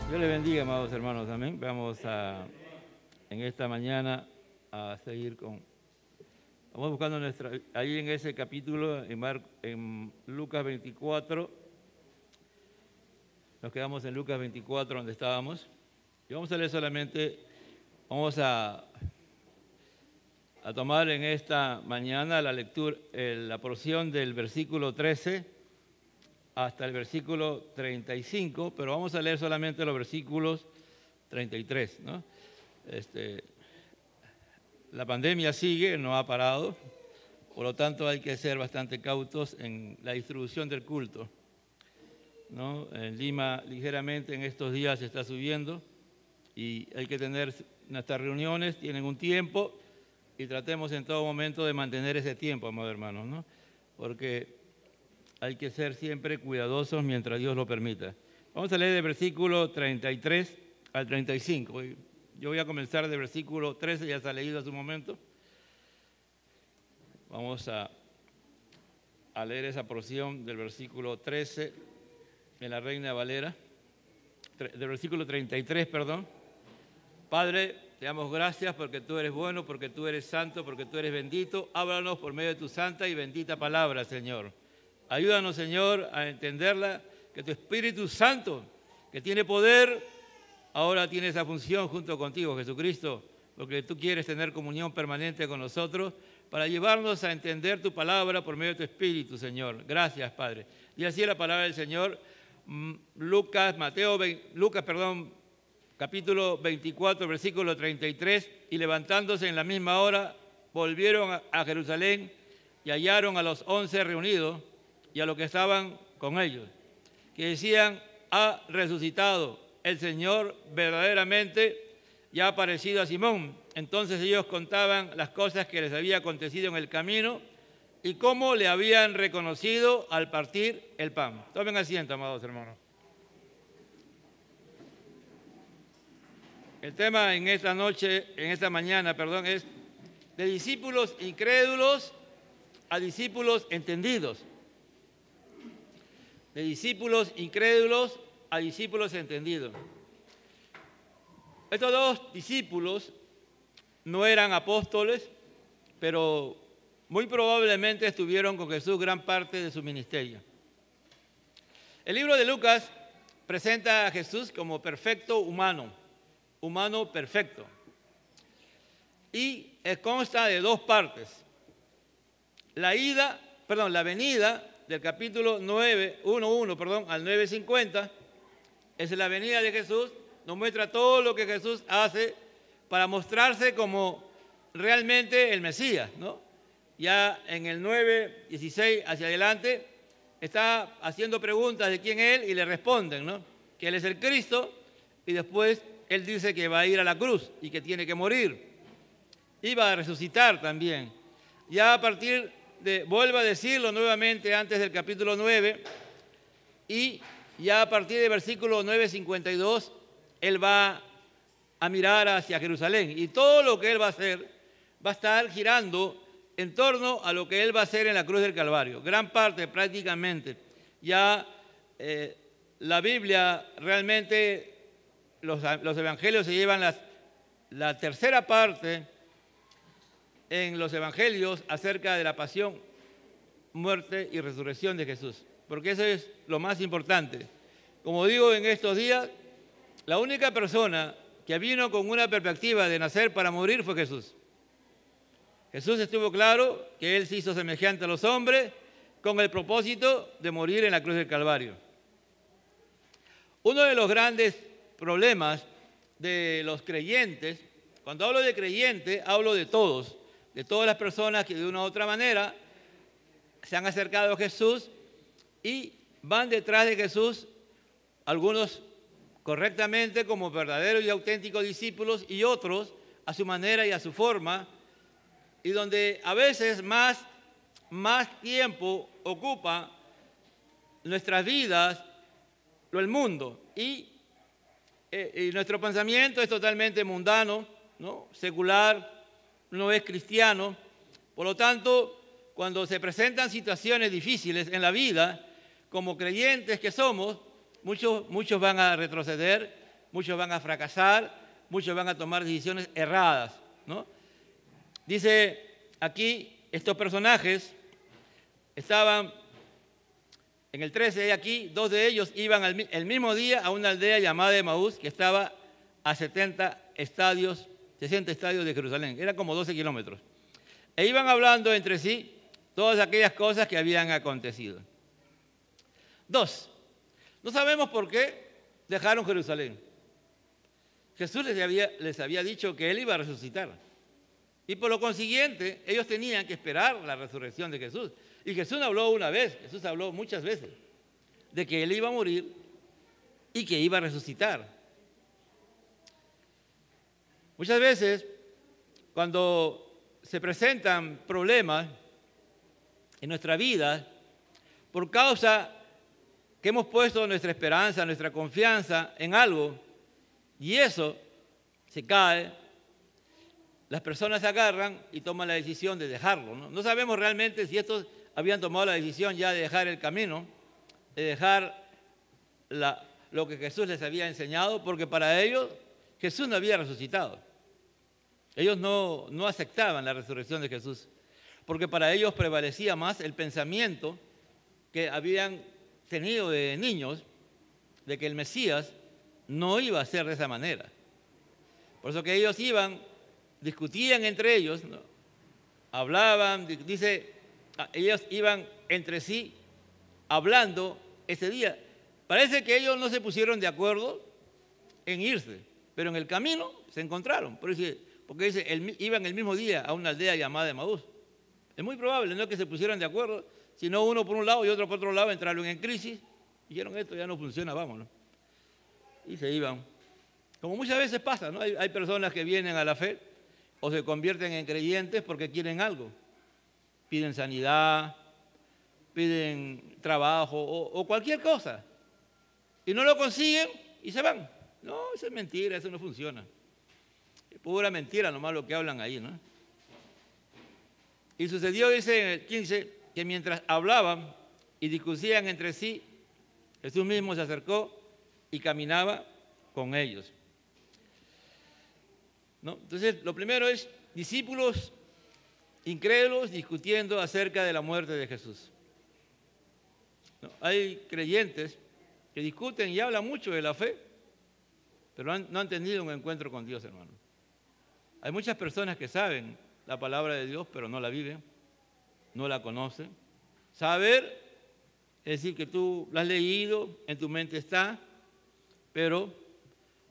Dios le bendiga, amados hermanos, amén. Vamos en esta mañana a seguir vamos buscando ahí en ese capítulo, en Lucas 24, nos quedamos en Lucas 24 donde estábamos, y vamos a leer solamente, vamos a tomar en esta mañana la lectura, la porción del versículo 13 hasta el versículo 35, pero vamos a leer solamente los versículos 33, ¿no? La pandemia sigue, no ha parado, por lo tanto hay que ser bastante cautos en la distribución del culto, ¿no? En Lima ligeramente en estos días se está subiendo y hay que tener nuestras reuniones, tienen un tiempo y tratemos en todo momento de mantener ese tiempo, amados hermanos, ¿no? Porque hay que ser siempre cuidadosos mientras Dios lo permita. Vamos a leer del versículo 33 al 35. Yo voy a comenzar del versículo 13, ya está leído hace un momento. Vamos a leer esa porción del versículo 13 en la Reina Valera, del versículo 33, perdón. Padre, te damos gracias porque tú eres bueno, porque tú eres santo, porque tú eres bendito. Háblanos por medio de tu santa y bendita palabra, Señor. Ayúdanos, Señor, a entenderla, que tu Espíritu Santo, que tiene poder, ahora tiene esa función junto contigo, Jesucristo, porque tú quieres tener comunión permanente con nosotros para llevarnos a entender tu palabra por medio de tu Espíritu, Señor. Gracias, Padre. Y así la palabra del Señor, Lucas, capítulo 24, versículo 33, y levantándose en la misma hora, volvieron a Jerusalén y hallaron a los 11 reunidos, y a los que estaban con ellos, que decían: ha resucitado el Señor verdaderamente y ha aparecido a Simón. Entonces ellos contaban las cosas que les había acontecido en el camino y cómo le habían reconocido al partir el pan. Tomen asiento, amados hermanos. El tema en esta mañana, es de discípulos incrédulos a discípulos entendidos. De discípulos incrédulos a discípulos entendidos. Estos dos discípulos no eran apóstoles, pero muy probablemente estuvieron con Jesús gran parte de su ministerio. El libro de Lucas presenta a Jesús como perfecto humano perfecto. Y consta de dos partes. La venida del capítulo 1:1 al 9:50, es la venida de Jesús, nos muestra todo lo que Jesús hace para mostrarse como realmente el Mesías, ¿no? Ya en el 9:16 hacia adelante está haciendo preguntas de quién es él y le responden, ¿no? Que él es el Cristo, y después él dice que va a ir a la cruz y que tiene que morir y va a resucitar también. Ya a partir vuelvo a decirlo nuevamente antes del capítulo 9, y ya a partir del versículo 9:52, él va a mirar hacia Jerusalén, y todo lo que él va a hacer va a estar girando en torno a lo que él va a hacer en la cruz del Calvario. Gran parte, prácticamente. Ya la Biblia, realmente, los evangelios se llevan la tercera parte en los evangelios acerca de la pasión, muerte y resurrección de Jesús, porque eso es lo más importante. Como digo, en estos días, la única persona que vino con una perspectiva de nacer para morir fue Jesús. Jesús estuvo claro que Él se hizo semejante a los hombres con el propósito de morir en la cruz del Calvario. Uno de los grandes problemas de los creyentes, cuando hablo de creyente, hablo de todas las personas que de una u otra manera se han acercado a Jesús y van detrás de Jesús, algunos correctamente como verdaderos y auténticos discípulos, y otros a su manera y a su forma, y donde a veces más tiempo ocupa nuestras vidas el mundo, y nuestro pensamiento es totalmente mundano, ¿no? Secular, no es cristiano. Por lo tanto, cuando se presentan situaciones difíciles en la vida, como creyentes que somos, muchos van a retroceder muchos van a fracasar, muchos van a tomar decisiones erradas, ¿no? Dice aquí, estos personajes estaban en el 13, aquí, 2 de ellos iban el mismo día a una aldea llamada Emaús, que estaba a 60 estadios de Jerusalén. Era como 12 kilómetros. E iban hablando entre sí todas aquellas cosas que habían acontecido. 2. No sabemos por qué dejaron Jerusalén. Jesús les había dicho que Él iba a resucitar. Y por lo consiguiente, ellos tenían que esperar la resurrección de Jesús. Y Jesús no habló una vez, Jesús habló muchas veces de que Él iba a morir y que iba a resucitar. Muchas veces, cuando se presentan problemas en nuestra vida, por causa que hemos puesto nuestra esperanza, nuestra confianza en algo, y eso se cae, las personas se agarran y toman la decisión de dejarlo, ¿no? No sabemos realmente si estos habían tomado la decisión ya de dejar el camino, de dejar lo que Jesús les había enseñado, porque para ellos Jesús no había resucitado. Ellos no aceptaban la resurrección de Jesús, porque para ellos prevalecía más el pensamiento que habían tenido de niños, de que el Mesías no iba a ser de esa manera. Por eso que ellos discutían entre ellos, ¿no? Hablaban, dice, ellos iban entre sí hablando ese día. Parece que ellos no se pusieron de acuerdo en irse, pero en el camino se encontraron. Porque dice, iban el mismo día a una aldea llamada Emaús. Es muy probable, no es que se pusieran de acuerdo, sino uno por un lado y otro por otro lado, entraron en crisis, dijeron, esto ya no funciona, vámonos. Y se iban. Como muchas veces pasa, ¿no? Hay personas que vienen a la fe o se convierten en creyentes porque quieren algo. Piden sanidad, piden trabajo o cualquier cosa. Y no lo consiguen y se van. No, eso es mentira, eso no funciona. Es pura mentira nomás lo que hablan ahí, ¿no? Y sucedió, dice en el 15, que mientras hablaban y discutían entre sí, Jesús mismo se acercó y caminaba con ellos, ¿no? Entonces, lo primero es discípulos incrédulos discutiendo acerca de la muerte de Jesús, ¿no? Hay creyentes que discuten y hablan mucho de la fe, pero no han tenido un encuentro con Dios, hermano. Hay muchas personas que saben la palabra de Dios, pero no la viven, no la conocen. Saber es decir que tú la has leído, en tu mente está, pero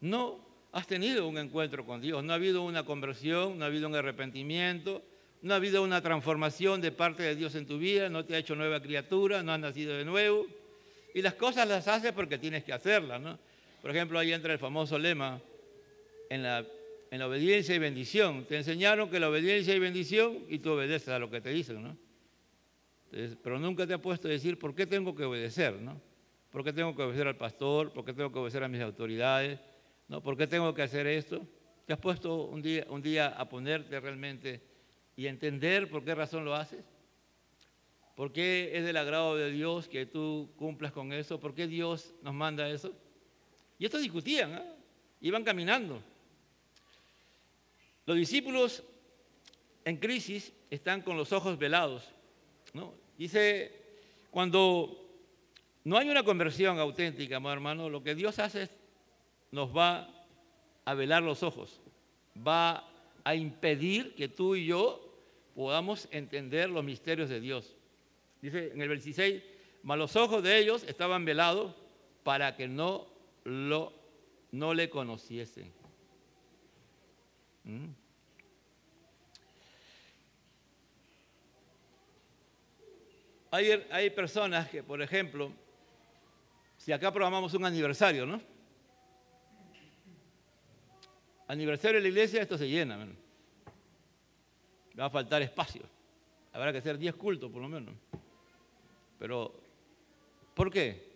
no has tenido un encuentro con Dios. No ha habido una conversión, no ha habido un arrepentimiento, no ha habido una transformación de parte de Dios en tu vida, no te ha hecho nueva criatura, no has nacido de nuevo. Y las cosas las haces porque tienes que hacerlas, ¿no? Por ejemplo, ahí entra el famoso lema en la obediencia y bendición. Te enseñaron que la obediencia y bendición y tú obedeces a lo que te dicen, ¿no? Entonces, pero nunca te has puesto a decir por qué tengo que obedecer, ¿no? ¿Por qué tengo que obedecer al pastor? ¿Por qué tengo que obedecer a mis autoridades? ¿No? ¿Por qué tengo que hacer esto? ¿Te has puesto un día a ponerte realmente y entender por qué razón lo haces? ¿Por qué es del agrado de Dios que tú cumplas con eso? ¿Por qué Dios nos manda eso? Y estos discutían, ¿eh? Iban caminando. Los discípulos en crisis están con los ojos velados, ¿no? Dice, cuando no hay una conversión auténtica, hermano, lo que Dios hace es nos va a velar los ojos, va a impedir que tú y yo podamos entender los misterios de Dios. Dice en el 16, mas los ojos de ellos estaban velados para que no le conociesen. Hay personas que, por ejemplo, si acá programamos un aniversario, ¿no? Aniversario de la iglesia, esto se llena, ¿no? Va a faltar espacio. Habrá que hacer 10 cultos, por lo menos. Pero, ¿por qué?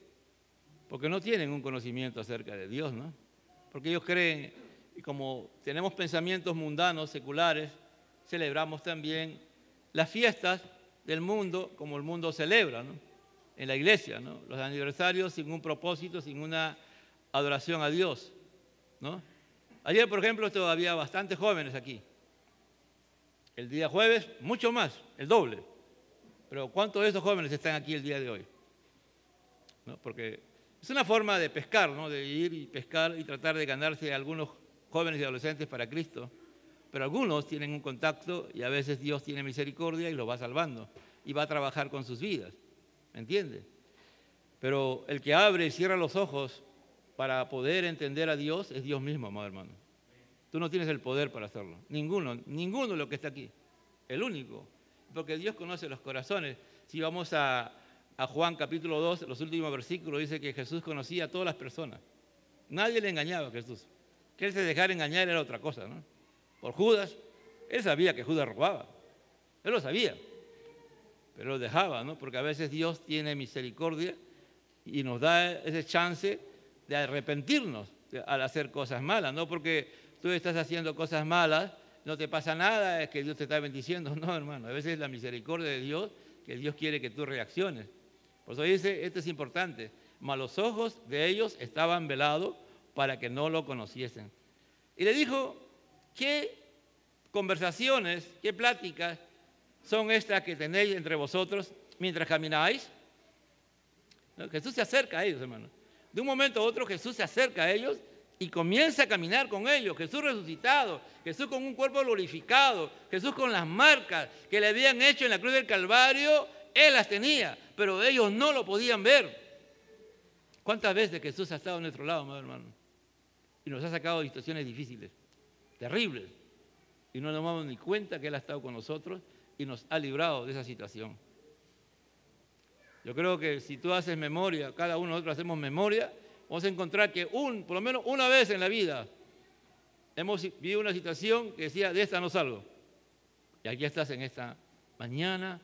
Porque no tienen un conocimiento acerca de Dios, ¿no? Porque ellos creen, y como tenemos pensamientos mundanos, seculares, celebramos también las fiestas del mundo como el mundo celebra, ¿no? En la iglesia, ¿no? Los aniversarios sin un propósito, sin una adoración a Dios. ¿no? Ayer, por ejemplo, había bastantes jóvenes aquí. El día jueves, mucho más, el doble. Pero ¿cuántos de esos jóvenes están aquí el día de hoy? ¿No? Porque es una forma de pescar, ¿no? De ir y pescar y tratar de ganarse a algunos jóvenes y adolescentes para Cristo. Pero algunos tienen un contacto y a veces Dios tiene misericordia y los va salvando y va a trabajar con sus vidas. ¿Me entiende? Pero el que abre y cierra los ojos para poder entender a Dios es Dios mismo, amado hermano. Tú no tienes el poder para hacerlo. Ninguno de los que está aquí. El único. Porque Dios conoce los corazones. Si vamos a Juan capítulo 2, los últimos versículos, dice que Jesús conocía a todas las personas. Nadie le engañaba a Jesús. Que él se dejara engañar era otra cosa, ¿no? Por Judas, él sabía que Judas robaba. Él lo sabía. Pero lo dejaba, ¿no? Porque a veces Dios tiene misericordia y nos da ese chance de arrepentirnos al hacer cosas malas, no porque tú estás haciendo cosas malas, no te pasa nada, es que Dios te está bendiciendo. No, hermano, a veces es la misericordia de Dios que Dios quiere que tú reacciones. Por eso dice, esto es importante, mas los ojos de ellos estaban velados para que no lo conociesen. Y le dijo, ¿qué conversaciones, qué pláticas son estas que tenéis entre vosotros mientras camináis? ¿No? Jesús se acerca a ellos, hermano. De un momento a otro Jesús se acerca a ellos y comienza a caminar con ellos. Jesús resucitado, Jesús con un cuerpo glorificado, Jesús con las marcas que le habían hecho en la cruz del Calvario, Él las tenía, pero ellos no lo podían ver. ¿Cuántas veces Jesús ha estado a nuestro lado, amado hermano? Y nos ha sacado de situaciones difíciles, terribles, y no nos damos ni cuenta que Él ha estado con nosotros y nos ha librado de esa situación. Yo creo que si tú haces memoria, cada uno de nosotros hacemos memoria, vamos a encontrar que por lo menos una vez en la vida hemos vivido una situación que decía, de esta no salgo. Y aquí estás en esta mañana,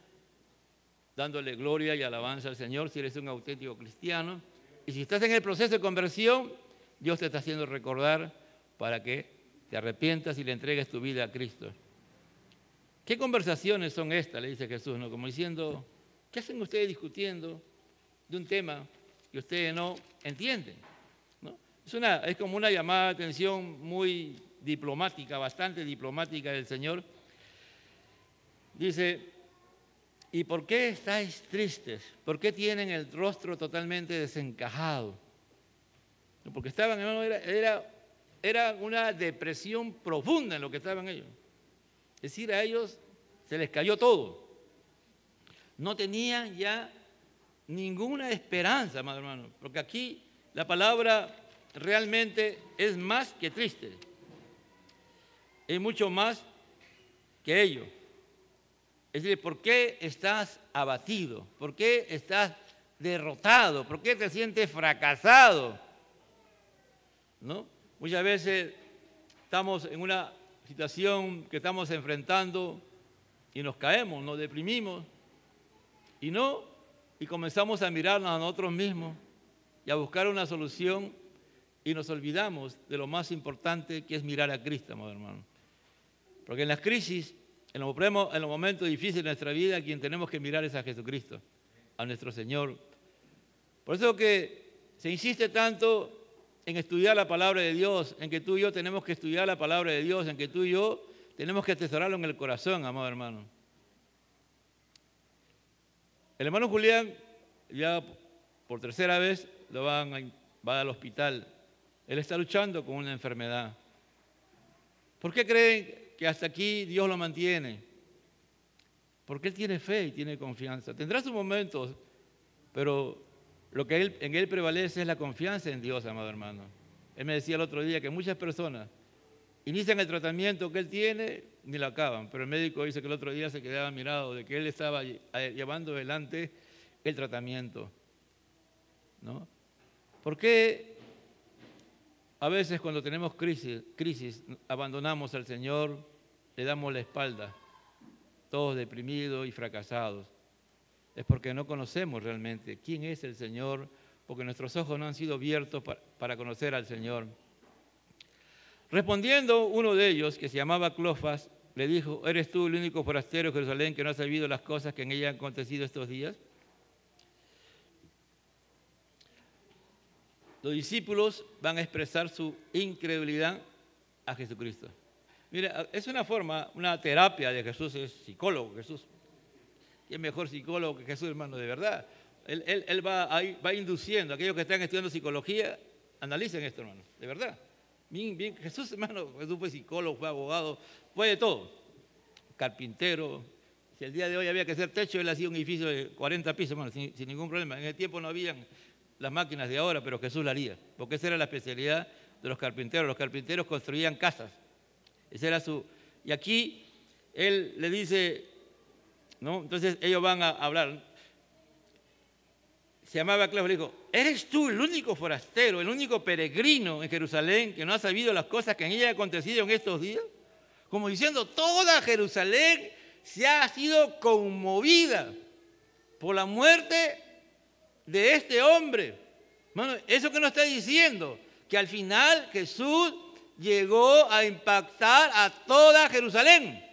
dándole gloria y alabanza al Señor, si eres un auténtico cristiano. Y si estás en el proceso de conversión, Dios te está haciendo recordar para que te arrepientas y le entregues tu vida a Cristo. ¿Qué conversaciones son estas? Le dice Jesús, ¿no? Como diciendo, ¿qué hacen ustedes discutiendo de un tema que ustedes no entienden? ¿No? Es como una llamada de atención muy diplomática, bastante diplomática del Señor. Dice, ¿y por qué estáis tristes? ¿Por qué tienen el rostro totalmente desencajado? Porque estaban, era una depresión profunda en lo que estaban ellos. Es decir, a ellos se les cayó todo. No tenían ya ninguna esperanza, amado hermano, porque aquí la palabra realmente es más que triste. Es mucho más que ello. Es decir, ¿por qué estás abatido? ¿Por qué estás derrotado? ¿Por qué te sientes fracasado? ¿No? Muchas veces estamos en una situación que estamos enfrentando y nos caemos, nos deprimimos y comenzamos a mirarnos a nosotros mismos y a buscar una solución y nos olvidamos de lo más importante que es mirar a Cristo, amado hermano. Porque en las crisis, en los momentos difíciles de nuestra vida, quien tenemos que mirar es a Jesucristo, a nuestro Señor. Por eso que se insiste tanto en estudiar la palabra de Dios, en que tú y yo tenemos que estudiar la palabra de Dios, en que tú y yo tenemos que atesorarlo en el corazón, amado hermano. El hermano Julián, ya por tercera vez, va al hospital. Él está luchando con una enfermedad. ¿Por qué creen que hasta aquí Dios lo mantiene? Porque él tiene fe y tiene confianza. Tendrá sus momentos, pero lo que en él prevalece es la confianza en Dios, amado hermano. Él me decía el otro día que muchas personas inician el tratamiento que él tiene ni lo acaban, pero el médico dice que el otro día se quedaba mirado de que él estaba llevando adelante el tratamiento, ¿no? ¿Por qué a veces cuando tenemos crisis abandonamos al Señor, le damos la espalda, todos deprimidos y fracasados? Es porque no conocemos realmente quién es el Señor, porque nuestros ojos no han sido abiertos para conocer al Señor. Respondiendo uno de ellos, que se llamaba Cleofas, le dijo, ¿eres tú el único forastero de Jerusalén que no ha sabido las cosas que en ella han acontecido estos días? los discípulos van a expresar su incredulidad a Jesucristo. Mira, es una forma, una terapia de Jesús, es psicólogo Jesús. Y es mejor psicólogo que Jesús, hermano, de verdad. Él va induciendo a aquellos que están estudiando psicología, analicen esto, hermano, de verdad. Bien, Jesús, hermano, Jesús fue psicólogo, fue abogado, fue de todo. Carpintero. Si el día de hoy había que hacer techo, él hacía un edificio de 40 pisos, hermano, sin ningún problema. En el tiempo no habían las máquinas de ahora, pero Jesús lo haría, porque esa era la especialidad de los carpinteros. Los carpinteros construían casas. Ese era su... Y aquí él le dice, ¿no? Entonces ellos van a hablar. Se llamaba Cleofas, le dijo, ¿eres tú el único forastero, el único peregrino en Jerusalén que no ha sabido las cosas que en ella han acontecido en estos días? Como diciendo, toda Jerusalén se ha sido conmovida por la muerte de este hombre. Bueno, eso que nos está diciendo, que al final Jesús llegó a impactar a toda Jerusalén.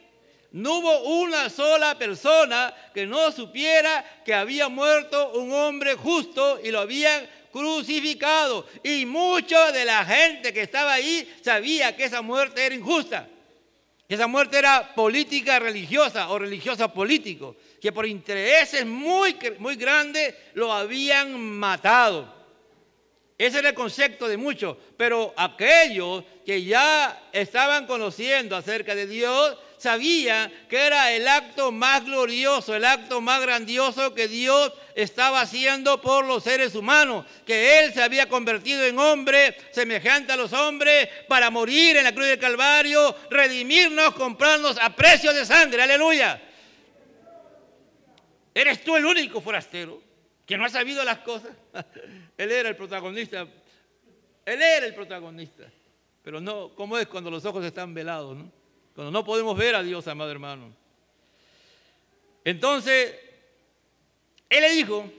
No hubo una sola persona que no supiera que había muerto un hombre justo y lo habían crucificado. Y mucha de la gente que estaba ahí sabía que esa muerte era injusta. Que esa muerte era política religiosa o religiosa político. Que por intereses muy grandes lo habían matado. Ese era el concepto de muchos. Pero aquellos que ya estaban conociendo acerca de Dios sabían que era el acto más glorioso, el acto más grandioso que Dios estaba haciendo por los seres humanos, que Él se había convertido en hombre semejante a los hombres para morir en la cruz del Calvario, redimirnos, comprarnos a precio de sangre, aleluya. ¿Eres tú el único forastero que no ha sabido las cosas? Él era el protagonista, pero no, ¿cómo es cuando los ojos están velados, no? Cuando no podemos ver a Dios, amado hermano. Entonces, él le dijo,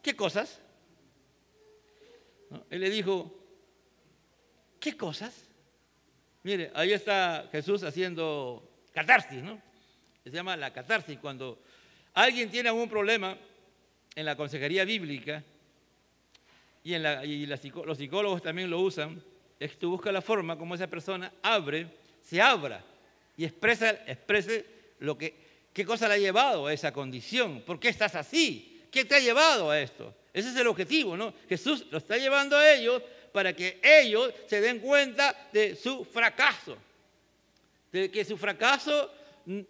¿qué cosas? ¿No? Él le dijo, ¿qué cosas? Mire, ahí está Jesús haciendo catarsis, ¿no? Se llama la catarsis. Cuando alguien tiene algún problema en la consejería bíblica, los psicólogos también lo usan, es que tú buscas la forma como esa persona se abra y exprese qué cosa le ha llevado a esa condición, por qué estás así, qué te ha llevado a esto. Ese es el objetivo, ¿no? Jesús lo está llevando a ellos para que ellos se den cuenta de su fracaso, de que su fracaso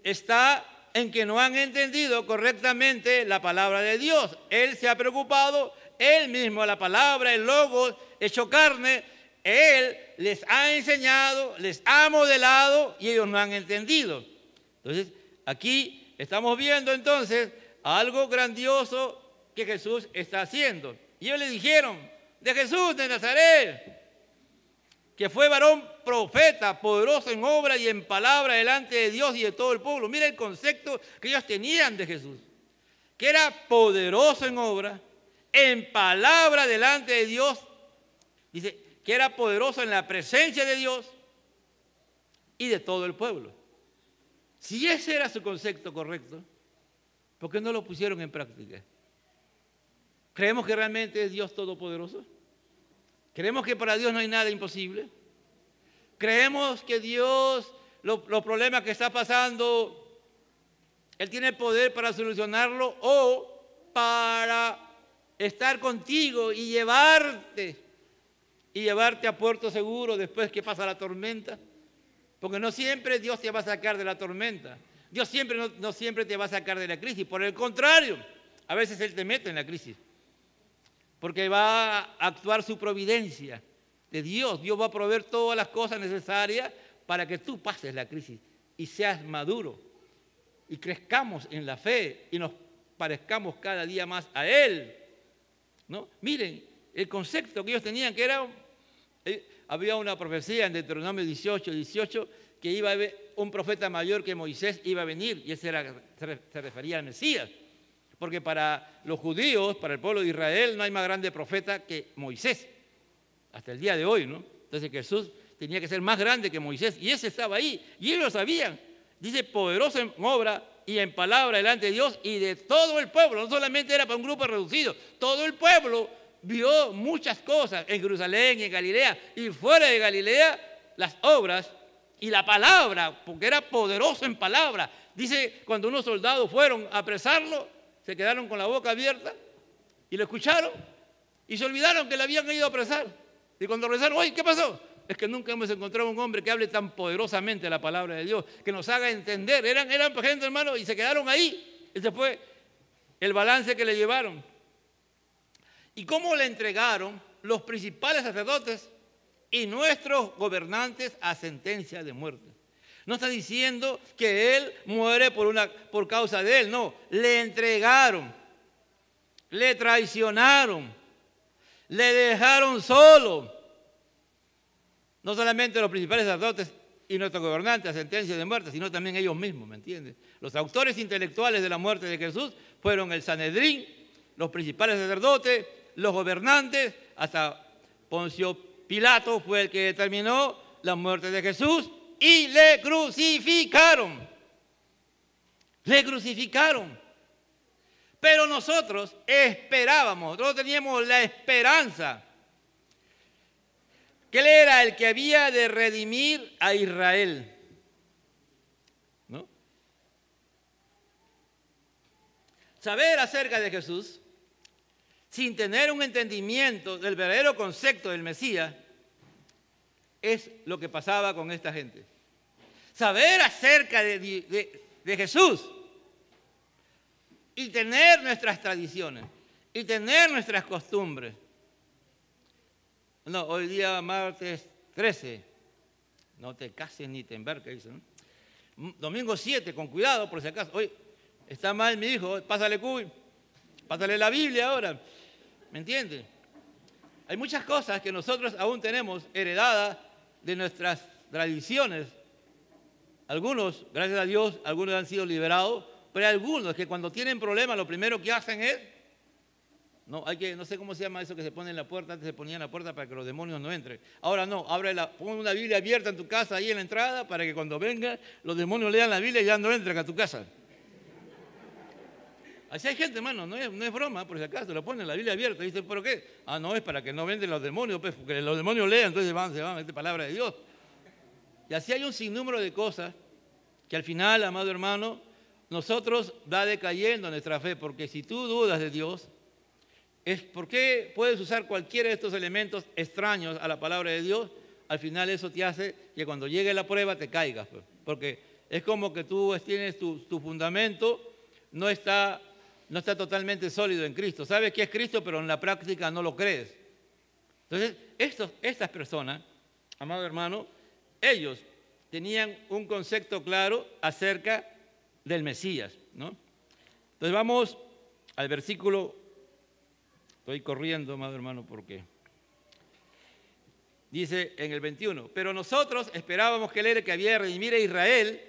está en que no han entendido correctamente la palabra de Dios. Él se ha preocupado, Él mismo, la palabra, el Logos, hecho carne, Él les ha enseñado, les ha modelado y ellos no han entendido. Entonces, aquí estamos viendo entonces algo grandioso que Jesús está haciendo. Y ellos le dijeron, de Jesús de Nazaret, que fue varón profeta, poderoso en obra y en palabra delante de Dios y de todo el pueblo. Mira el concepto que ellos tenían de Jesús, que era poderoso en obra, en palabra delante de Dios. Dice que era poderoso en la presencia de Dios y de todo el pueblo. Si ese era su concepto correcto, ¿por qué no lo pusieron en práctica? ¿Creemos que realmente es Dios todopoderoso? ¿Creemos que para Dios no hay nada imposible? ¿Creemos que Dios, los problemas que está pasando, Él tiene poder para solucionarlo o para estar contigo y llevarte a puerto seguro después que pasa la tormenta? Porque no siempre Dios te va a sacar de la tormenta. Dios no siempre te va a sacar de la crisis. Por el contrario, a veces Él te mete en la crisis. Porque va a actuar su providencia de Dios. Dios va a proveer todas las cosas necesarias para que tú pases la crisis y seas maduro y crezcamos en la fe y nos parezcamos cada día más a Él, ¿no? Miren, el concepto que ellos tenían, que era, había una profecía en Deuteronomio 18, que iba a haber un profeta mayor que Moisés iba a venir, y ese se refería al Mesías. Porque para los judíos, para el pueblo de Israel, no hay más grande profeta que Moisés, hasta el día de hoy, ¿no? Entonces Jesús tenía que ser más grande que Moisés, y ese estaba ahí, y ellos lo sabían. Dice, poderoso en obra y en palabra delante de Dios y de todo el pueblo. No solamente era para un grupo reducido, todo el pueblo vio muchas cosas en Jerusalén y en Galilea y fuera de Galilea, las obras y la palabra, porque era poderoso en palabra. Dice, cuando unos soldados fueron a apresarlo, se quedaron con la boca abierta y lo escucharon y se olvidaron que le habían ido a apresar. Y cuando regresaron, oye, ¿qué pasó? Es que nunca hemos encontrado un hombre que hable tan poderosamente la palabra de Dios, que nos haga entender. Eran gente, hermano, y se quedaron ahí. Ese fue el balance que le llevaron. ¿Y cómo le entregaron los principales sacerdotes y nuestros gobernantes a sentencia de muerte? No está diciendo que él muere por causa de él, no. Le entregaron, le traicionaron, le dejaron solo. No solamente los principales sacerdotes y nuestros gobernantes a sentencia de muerte, sino también ellos mismos, ¿me entiendes? Los autores intelectuales de la muerte de Jesús fueron el Sanedrín, los principales sacerdotes, los gobernantes, hasta Poncio Pilato fue el que determinó la muerte de Jesús y le crucificaron. Le crucificaron. Pero nosotros esperábamos, nosotros teníamos la esperanza que él era el que había de redimir a Israel, ¿no? Saber acerca de Jesús sin tener un entendimiento del verdadero concepto del Mesías es lo que pasaba con esta gente. Saber acerca de Jesús y tener nuestras tradiciones y tener nuestras costumbres. No, hoy día martes 13, no te cases ni te embarques, dice, ¿no? Domingo 7, con cuidado por si acaso. Oye, está mal mi hijo, pásale cuy, pásale la Biblia ahora, ¿me entiendes? Hay muchas cosas que nosotros aún tenemos heredadas de nuestras tradiciones. Algunos, gracias a Dios, algunos han sido liberados, pero hay algunos que cuando tienen problemas lo primero que hacen es, no sé cómo se llama eso que se pone en la puerta, antes se ponía en la puerta para que los demonios no entren. Ahora no, pon una Biblia abierta en tu casa ahí en la entrada para que cuando vengan los demonios lean la Biblia y ya no entren a tu casa. Así hay gente, hermano, no es broma, por si acaso, lo ponen la Biblia abierta y dicen, ¿por qué? No, es para que no vengan los demonios, pues, porque los demonios lean, entonces se van, esta palabra de Dios. Y así hay un sinnúmero de cosas que al final, amado hermano, nosotros va decayendo nuestra fe, porque si tú dudas de Dios, es porque puedes usar cualquiera de estos elementos extraños a la palabra de Dios, al final eso te hace que cuando llegue la prueba te caigas, pues, porque es como que tú tienes tu fundamento, no está totalmente sólido en Cristo. Sabes que es Cristo, pero en la práctica no lo crees. Entonces, estas personas, amado hermano, ellos tenían un concepto claro acerca del Mesías, ¿no? Entonces vamos al versículo, estoy corriendo, amado hermano, porque dice en el 21, pero nosotros esperábamos que él era el que había de redimir a Israel,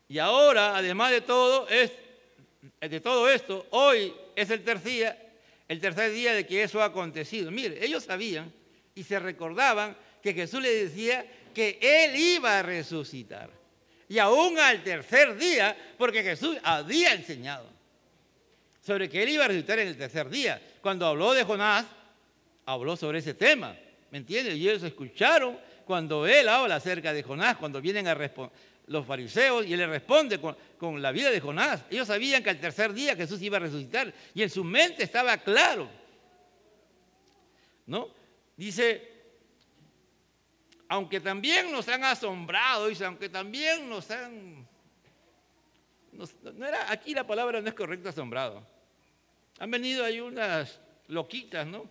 y ahora, además de todo esto, hoy es el tercer día de que eso ha acontecido. Mire, ellos sabían y se recordaban que Jesús les decía que él iba a resucitar. Y aún al tercer día, porque Jesús había enseñado sobre que él iba a resucitar en el tercer día. Cuando habló de Jonás, habló sobre ese tema, ¿me entiendes? Y ellos escucharon cuando él habla acerca de Jonás, cuando vienen a responder los fariseos, y él le responde con la vida de Jonás. Ellos sabían que al tercer día Jesús iba a resucitar, y en su mente estaba claro, ¿no? Dice, aunque también nos han asombrado, dice, aunque también nos han... aquí la palabra no es correcta, asombrado. Han venido ahí unas loquitas, ¿no?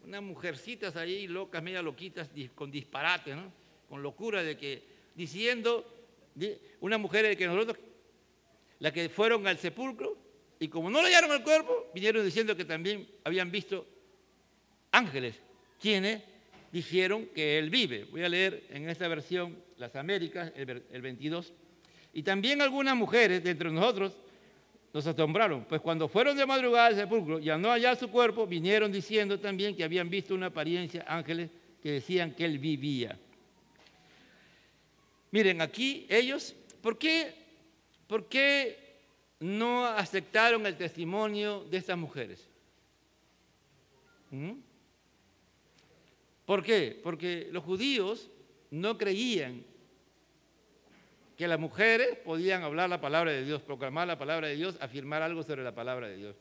Unas mujercitas ahí locas, media loquitas, con disparate, ¿no? Con locura diciendo, una mujer de que nosotros, las que fueron al sepulcro, y como no le hallaron el cuerpo, vinieron diciendo que también habían visto ángeles, quienes dijeron que él vive. Voy a leer en esta versión, Las Américas, el 22. Y también algunas mujeres de entre nosotros nos asombraron, pues cuando fueron de madrugada al sepulcro y al no hallar su cuerpo, vinieron diciendo también que habían visto una apariencia, ángeles, que decían que él vivía. Miren, aquí ellos, ¿por qué no aceptaron el testimonio de estas mujeres? ¿Mm? ¿Por qué? Porque los judíos no creían que las mujeres podían hablar la palabra de Dios, proclamar la palabra de Dios, afirmar algo sobre la palabra de Dios.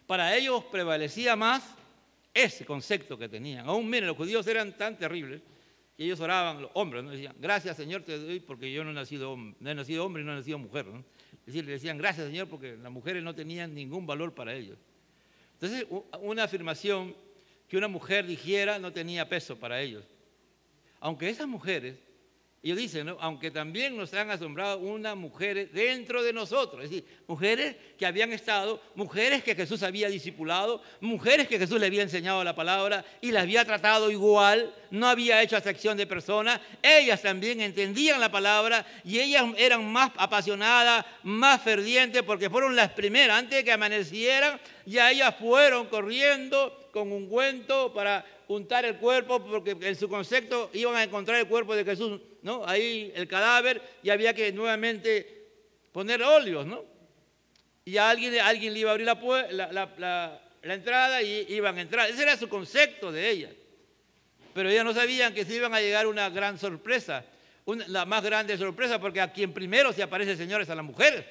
Para ellos prevalecía más ese concepto que tenían. Aún miren, los judíos eran tan terribles que ellos oraban, los hombres, ¿no? Decían, gracias Señor te doy porque yo no he nacido hombre y no he nacido mujer, ¿no? Es decir, le decían gracias Señor porque las mujeres no tenían ningún valor para ellos. Entonces, una afirmación que una mujer dijera no tenía peso para ellos. Aunque esas mujeres, ellos dicen, ¿no? Aunque también nos han asombrado unas mujeres dentro de nosotros, es decir, mujeres que habían estado, mujeres que Jesús había discipulado, mujeres que Jesús le había enseñado la palabra y las había tratado igual, no había hecho acepción de personas, ellas también entendían la palabra y ellas eran más apasionadas, más fervientes, porque fueron las primeras, antes de que amanecieran, ya ellas fueron corriendo con ungüento para untar el cuerpo, porque en su concepto iban a encontrar el cuerpo de Jesús, ¿no? Ahí el cadáver, y había que nuevamente poner óleos, ¿no? Y a alguien le iba a abrir la entrada y iban a entrar. Ese era su concepto de ellas. Pero ellas no sabían que se iban a llegar una gran sorpresa, la más grande sorpresa, porque a quien primero se aparece el Señor es a las mujeres,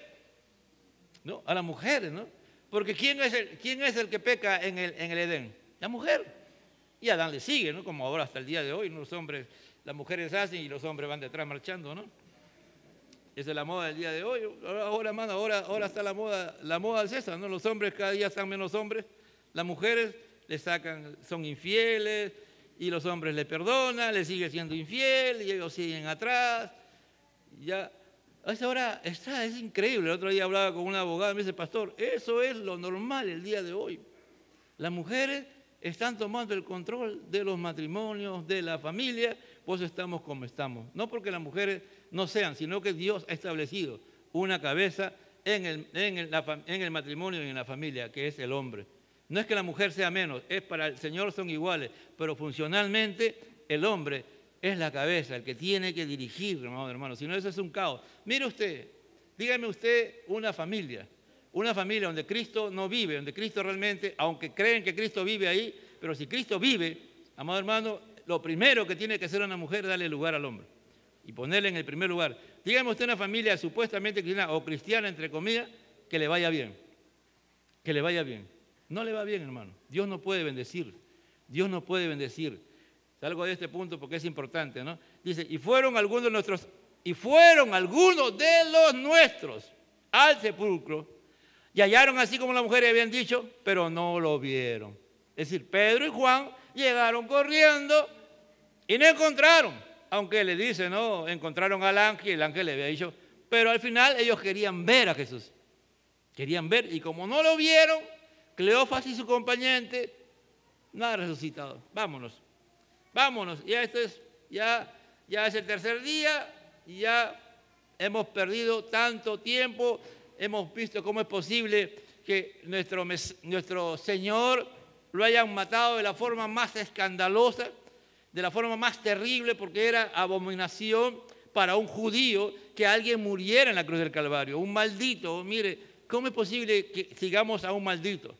¿no? A las mujeres, ¿no? Porque ¿quién es el que peca en el Edén? La mujer. Y Adán le sigue, ¿no? Como ahora hasta el día de hoy, ¿no? Los hombres, las mujeres hacen y los hombres van detrás marchando, ¿no? Esa es la moda del día de hoy. Ahora, hermano, ahora está la moda es esa, ¿no? Los hombres cada día están menos hombres. Las mujeres le sacan, son infieles y los hombres le perdonan, le sigue siendo infiel y ellos siguen atrás. Ya, a esa hora es increíble. El otro día hablaba con una abogada y me dice, pastor, eso es lo normal el día de hoy. Las mujeres están tomando el control de los matrimonios, de la familia, pues estamos como estamos. No porque las mujeres no sean, sino que Dios ha establecido una cabeza en el matrimonio y en la familia, que es el hombre. No es que la mujer sea menos, es para el Señor son iguales, pero funcionalmente el hombre es la cabeza, el que tiene que dirigir, hermano, si no eso es un caos. Mire usted, dígame usted una familia donde Cristo no vive, donde Cristo realmente, aunque creen que Cristo vive ahí, pero si Cristo vive, amado hermano, lo primero que tiene que hacer una mujer es darle lugar al hombre y ponerle en el primer lugar. Dígame usted una familia supuestamente cristiana o cristiana, entre comillas, que le vaya bien. Que le vaya bien. No le va bien, hermano. Dios no puede bendecir. Dios no puede bendecir. Salgo de este punto porque es importante, ¿no? Dice, y fueron algunos de los nuestros al sepulcro y hallaron así como las mujeres habían dicho, pero no lo vieron. Es decir, Pedro y Juan llegaron corriendo y no encontraron. Aunque le dice, no, encontraron al ángel y el ángel le había dicho, pero al final ellos querían ver a Jesús. Querían ver y como no lo vieron, Cleofas y su compañente, nada resucitado. Vámonos. Ya es el tercer día y ya hemos perdido tanto tiempo. Hemos visto cómo es posible que nuestro Señor lo hayan matado de la forma más escandalosa, de la forma más terrible, porque era abominación para un judío que alguien muriera en la cruz del Calvario. Un maldito, mire, ¿cómo es posible que sigamos a un maldito?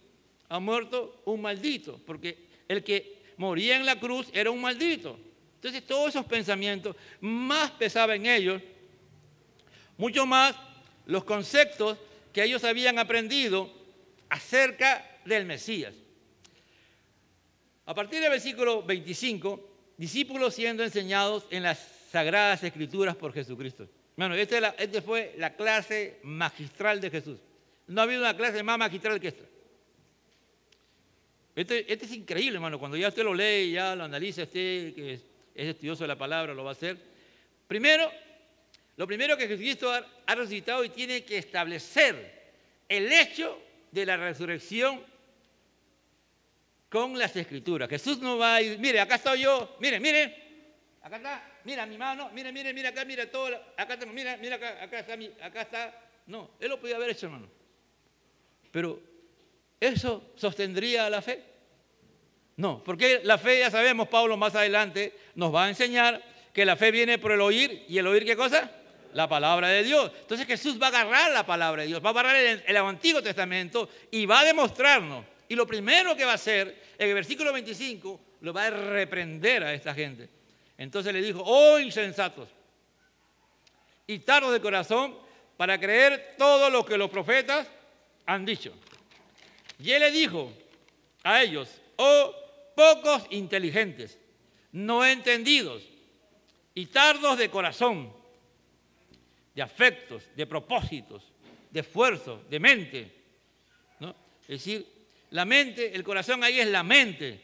Ha muerto un maldito, porque el que moría en la cruz era un maldito. Entonces todos esos pensamientos más pesaban en ellos, mucho más los conceptos que ellos habían aprendido acerca del Mesías. A partir del versículo 25, discípulos siendo enseñados en las Sagradas Escrituras por Jesucristo. Bueno, esta fue la clase magistral de Jesús. No ha habido una clase más magistral que esta. Este es increíble, hermano. Cuando ya usted lo lee, ya lo analiza, usted que es estudioso de la palabra, lo va a hacer. Lo primero que Jesucristo ha resucitado y tiene que establecer el hecho de la resurrección con las Escrituras. Jesús no va a ir, mire, acá estoy yo, mire, acá está, mira mi mano, mira acá, mira todo, acá tengo, mira acá está. No, él lo podía haber hecho, hermano. Pero ¿eso sostendría la fe? No, porque la fe, ya sabemos, Pablo más adelante nos va a enseñar que la fe viene por el oír, ¿y el oír qué cosa? La palabra de Dios. Entonces Jesús va a agarrar la palabra de Dios, va a agarrar el Antiguo Testamento y va a demostrarnos Y lo primero que va a hacer, en el versículo 25, lo va a reprender a esta gente. Entonces le dijo, oh insensatos y tardos de corazón para creer todo lo que los profetas han dicho. Y él le dijo a ellos, oh pocos inteligentes, no entendidos y tardos de corazón, de afectos, de propósitos, de esfuerzo, de mente, ¿no? Es decir, la mente, el corazón ahí es la mente,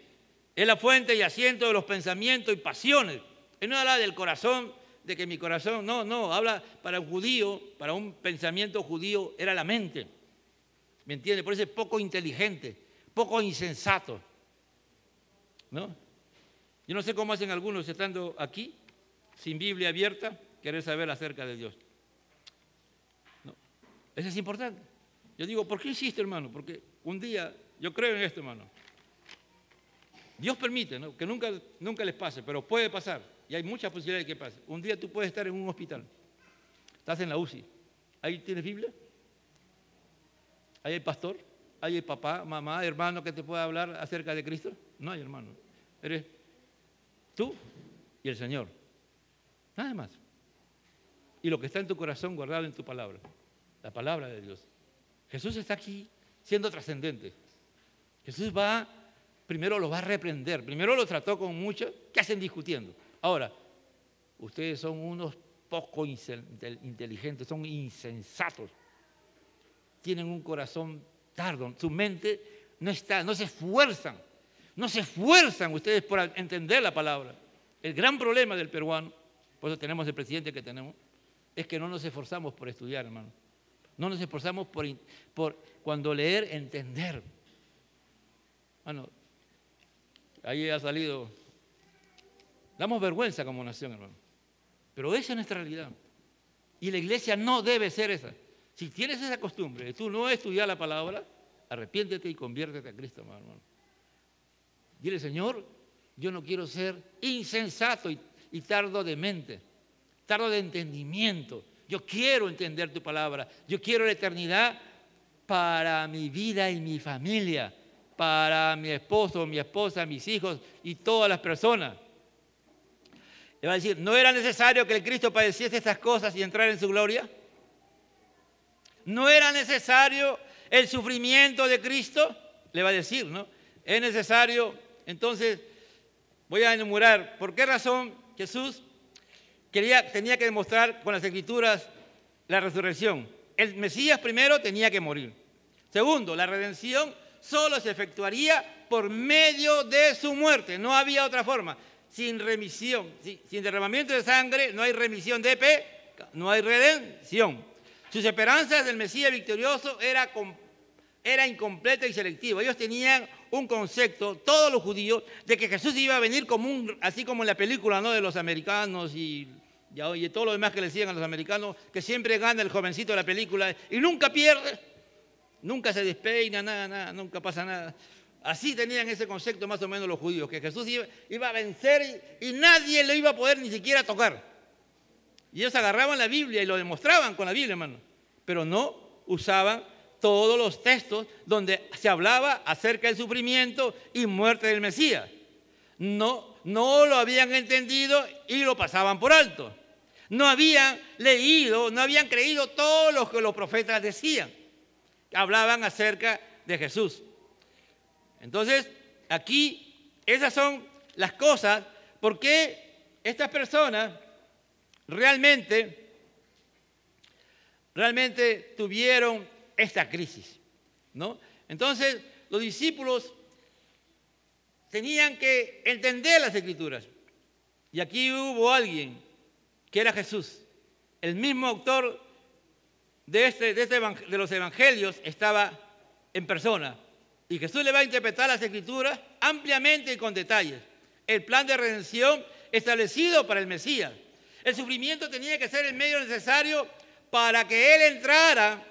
es la fuente y asiento de los pensamientos y pasiones. Él no habla del corazón, de que mi corazón, no, habla para un judío, para un pensamiento judío, era la mente. ¿Me entiende? Por eso es poco inteligente, poco insensato, ¿no? Yo no sé cómo hacen algunos estando aquí, sin Biblia abierta, querer saber acerca de Dios. No, eso es importante. Yo digo, ¿por qué hiciste, hermano? Porque un día, yo creo en esto, hermano. Dios permite, ¿no? Que nunca les pase, pero puede pasar. Y hay muchas posibilidades de que pase. Un día tú puedes estar en un hospital. Estás en la UCI. ¿Ahí tienes Biblia? ¿Ahí hay pastor? ¿Ahí hay papá, mamá, hermano que te pueda hablar acerca de Cristo? No hay, hermano. Eres tú y el Señor. Nada más. Y lo que está en tu corazón guardado en tu palabra. La palabra de Dios. Jesús está aquí siendo trascendente. Jesús primero los va a reprender. Primero los trató con muchos que hacen discutiendo. Ahora, ustedes son unos poco inteligentes, son insensatos. Tienen un corazón tardo. Su mente no se esfuerzan. No se esfuerzan ustedes por entender la palabra. El gran problema del peruano, por eso tenemos el presidente que tenemos, es que no nos esforzamos por estudiar, hermano. No nos esforzamos por cuando leer, entender. Bueno, ahí ha salido. Damos vergüenza como nación, hermano. Pero esa es nuestra realidad. Y la iglesia no debe ser esa. Si tienes esa costumbre de tú no estudiar la palabra, arrepiéntete y conviértete a Cristo, hermano. Dile, Señor, yo no quiero ser insensato y tardo de mente, tardo de entendimiento. Yo quiero entender tu palabra. Yo quiero la eternidad para mi vida y mi familia, para mi esposo, mi esposa, mis hijos y todas las personas. Le va a decir, ¿no era necesario que el Cristo padeciese estas cosas y entrara en su gloria? ¿No era necesario el sufrimiento de Cristo? Le va a decir, ¿no? Es necesario. Entonces, voy a enumerar por qué razón Jesús tenía que demostrar con las Escrituras la resurrección. El Mesías primero tenía que morir. Segundo, la redención solo se efectuaría por medio de su muerte. No había otra forma. Sin remisión, sin derramamiento de sangre, no hay remisión de pecado, no hay redención. Sus esperanzas del Mesías victorioso era incompleta y selectiva. Ellos tenían un concepto, todos los judíos, de que Jesús iba a venir como así como en la película, ¿no?, de los americanos y todo lo demás que le decían a los americanos, que siempre gana el jovencito de la película y nunca pierde, nunca se despeina, nada, nunca pasa nada. Así tenían ese concepto más o menos los judíos, que Jesús iba a vencer y nadie lo iba a poder ni siquiera tocar. Y ellos agarraban la Biblia y lo demostraban con la Biblia, hermano, pero no usaban todos los textos donde se hablaba acerca del sufrimiento y muerte del Mesías. No lo habían entendido y lo pasaban por alto. No habían leído, no habían creído todo lo que los profetas decían. Hablaban acerca de Jesús. Entonces, aquí, esas son las cosas, porque estas personas realmente tuvieron esta crisis, ¿no? Entonces, los discípulos tenían que entender las Escrituras. Y aquí hubo alguien que era Jesús. El mismo autor de los evangelios estaba en persona. Y Jesús le va a interpretar las Escrituras ampliamente y con detalles. El plan de redención establecido para el Mesías. El sufrimiento tenía que ser el medio necesario para que Él entrara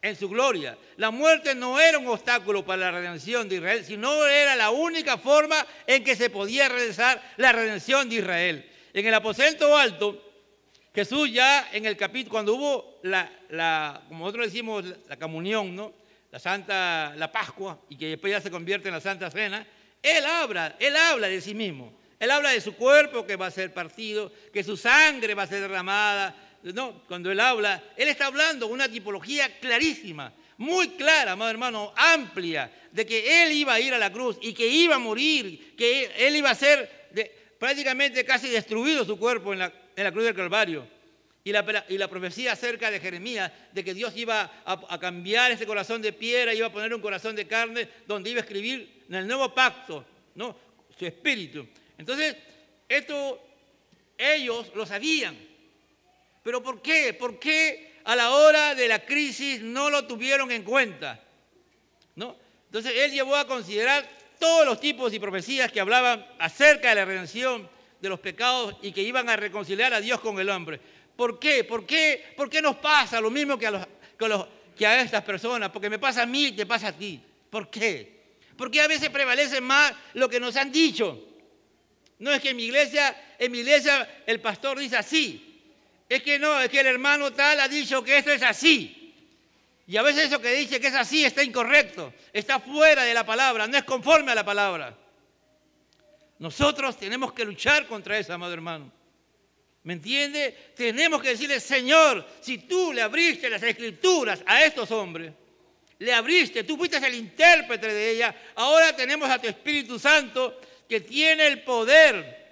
en su gloria. La muerte no era un obstáculo para la redención de Israel, sino era la única forma en que se podía realizar la redención de Israel. En el aposento alto, Jesús ya en el capítulo, cuando hubo como nosotros decimos, la comunión, ¿no?, la Pascua, y que después ya se convierte en la Santa Cena, él habla de sí mismo. Él habla de su cuerpo que va a ser partido, que su sangre va a ser derramada. No, cuando él habla, él está hablando una tipología clarísima, muy clara, amado hermano, amplia, de que él iba a ir a la cruz y que iba a morir, que él iba a ser prácticamente casi destruido su cuerpo en la cruz del Calvario. Y la profecía acerca de Jeremías, de que Dios iba a cambiar ese corazón de piedra, iba a poner un corazón de carne, donde iba a escribir en el nuevo pacto, ¿no?, su espíritu. Entonces, esto ellos lo sabían. ¿Pero por qué? ¿Por qué a la hora de la crisis no lo tuvieron en cuenta? ¿No? Entonces, él llevó a considerar todos los tipos y profecías que hablaban acerca de la redención de los pecados y que iban a reconciliar a Dios con el hombre. ¿Por qué? ¿Por qué nos pasa lo mismo que a estas personas? Porque me pasa a mí y te pasa a ti. ¿Por qué? Porque a veces prevalece más lo que nos han dicho. No es que en mi iglesia el pastor dice así. Es que no, es que el hermano tal ha dicho que esto es así. Y a veces eso que dice que es así está incorrecto, está fuera de la palabra, no es conforme a la palabra. Nosotros tenemos que luchar contra eso, amado hermano. ¿Me entiende? Tenemos que decirle, Señor, si tú le abriste las Escrituras a estos hombres, le abriste, tú fuiste el intérprete de ella, ahora tenemos a tu Espíritu Santo que tiene el poder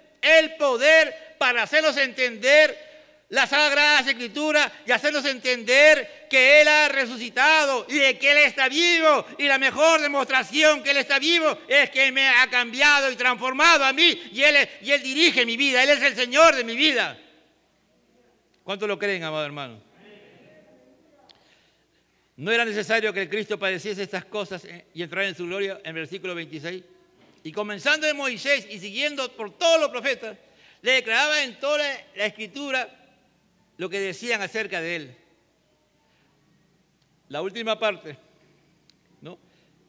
para hacernos entender las Sagradas Escrituras y hacernos entender que Él ha resucitado y de que Él está vivo. Y la mejor demostración que Él está vivo es que me ha cambiado y transformado a mí. Y Él dirige mi vida, Él es el Señor de mi vida. ¿Cuántos lo creen, amado hermano? No era necesario que el Cristo padeciese estas cosas y entrara en su gloria, en versículo 26. Y comenzando de Moisés y siguiendo por todos los profetas, le declaraba en toda la Escritura lo que decían acerca de él. La última parte, ¿no?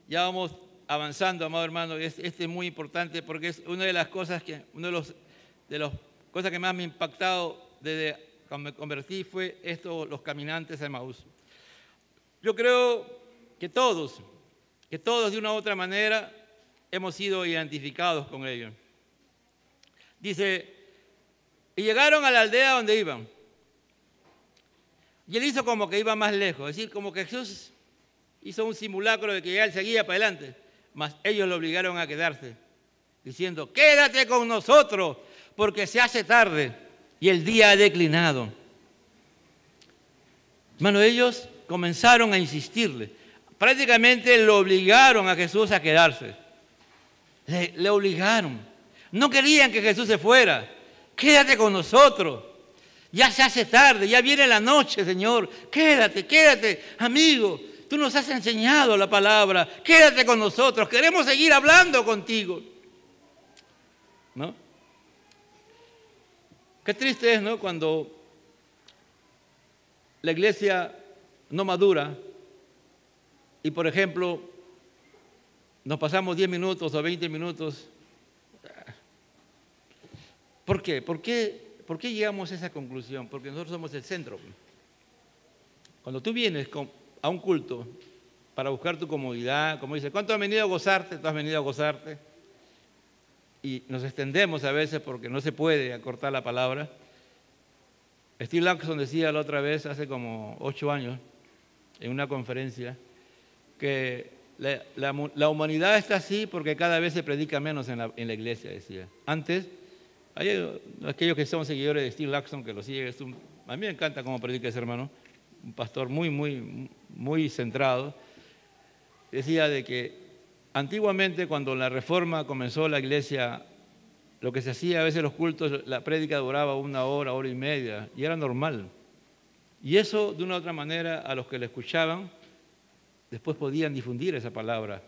Ya vamos avanzando, amado hermano. Este es muy importante porque es una de las cosas que más me ha impactado desde cuando me convertí fue los caminantes de Emaús. Yo creo que todos de una u otra manera hemos sido identificados con ellos. Dice, y llegaron a la aldea donde iban. Y él hizo como que iba más lejos, es decir, como que Jesús hizo un simulacro de que ya él seguía para adelante, mas ellos lo obligaron a quedarse, diciendo, quédate con nosotros, porque se hace tarde y el día ha declinado. Hermano, ellos comenzaron a insistirle, prácticamente lo obligaron a Jesús a quedarse, le obligaron, no querían que Jesús se fuera, quédate con nosotros. Ya se hace tarde, ya viene la noche, Señor. Quédate, amigo. Tú nos has enseñado la palabra. Quédate con nosotros. Queremos seguir hablando contigo. ¿No? Qué triste es, ¿no?, cuando la iglesia no madura y, por ejemplo, nos pasamos 10 minutos o 20 minutos. ¿Por qué? ¿Por qué llegamos a esa conclusión? Porque nosotros somos el centro. Cuando tú vienes a un culto para buscar tu comodidad, como dice, ¿cuánto has venido a gozarte? Tú has venido a gozarte. Y nos extendemos a veces porque no se puede acortar la palabra. Steve Lawson decía la otra vez, hace como 8 años, en una conferencia, que la humanidad está así porque cada vez se predica menos en la iglesia, decía. Antes, hay aquellos que son seguidores de Steve Lawson, que lo siguen, a mí me encanta cómo predica ese hermano, un pastor muy centrado. Decía de que antiguamente, cuando la Reforma comenzó la iglesia, lo que se hacía a veces los cultos, la prédica duraba 1 hora, 1 hora y media, y era normal. Y eso, de una u otra manera, a los que le escuchaban, después podían difundir esa palabra